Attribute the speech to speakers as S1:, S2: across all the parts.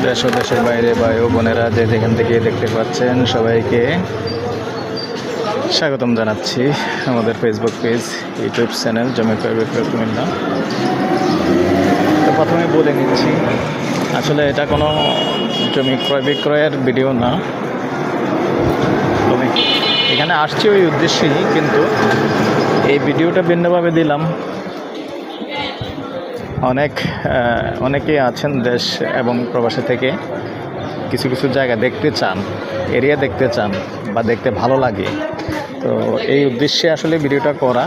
S1: দেশ ও দেশের বাইরে ভাই ও বোনেরা যে যেখান থেকে দেখতে পাচ্ছেন সবাইকে স্বাগতম জানাচ্ছি আমাদের ফেসবুক পেজ ইউটিউব চ্যানেল জমি ক্রয় বিক্রয় কুমিল্লা। তো প্রথমে বলে নিচ্ছি, আসলে এটা কোনো জমি ক্রয় বিক্রয়ের ভিডিও না। তবে এখানে আসছি ওই উদ্দেশ্যেই, কিন্তু এই ভিডিওটা ভিন্নভাবে দিলাম। অনেকেই আছেন দেশ এবং প্রবাসী থেকে কিছু কিছু জায়গা দেখতে চান, এরিয়া দেখতে চান বা দেখতে ভালো লাগে। তো এই উদ্দেশ্যে আসলে ভিডিওটা করা।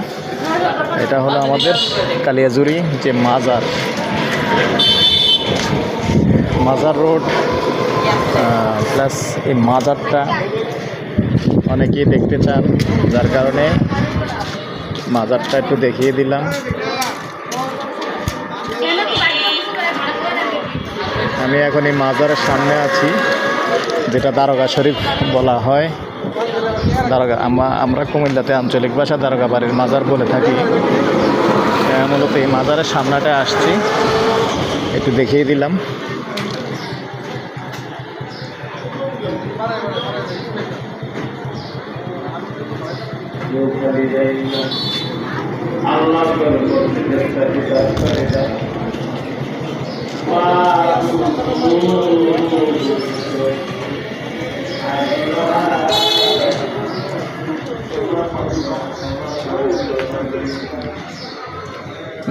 S1: এটা হলো আমাদের কালিয়াজুরি যে মাজার রোড, প্লাস এই মাজারটা অনেকেই দেখতে চান, যার কারণে মাজারটা একটু দেখিয়ে দিলাম। আমি এখন এই মাজারের সামনে আছি, যেটা দারোগা শরীফ বলা হয়। আমরা কুমিল্লাতে আঞ্চলিক ভাষা দারোগা বাড়ির মাজার বলে থাকি। মূলত এই মাজারের সামনাটা আসছি, একটু দেখিয়ে দিলাম।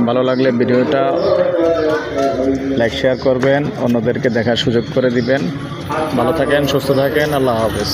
S1: ভালো লাগলে ভিডিওটা লাইক শেয়ার করবেন, অন্যদেরকে দেখার সুযোগ করে দিবেন। ভালো থাকেন, সুস্থ থাকেন, আল্লাহ হাফেজ।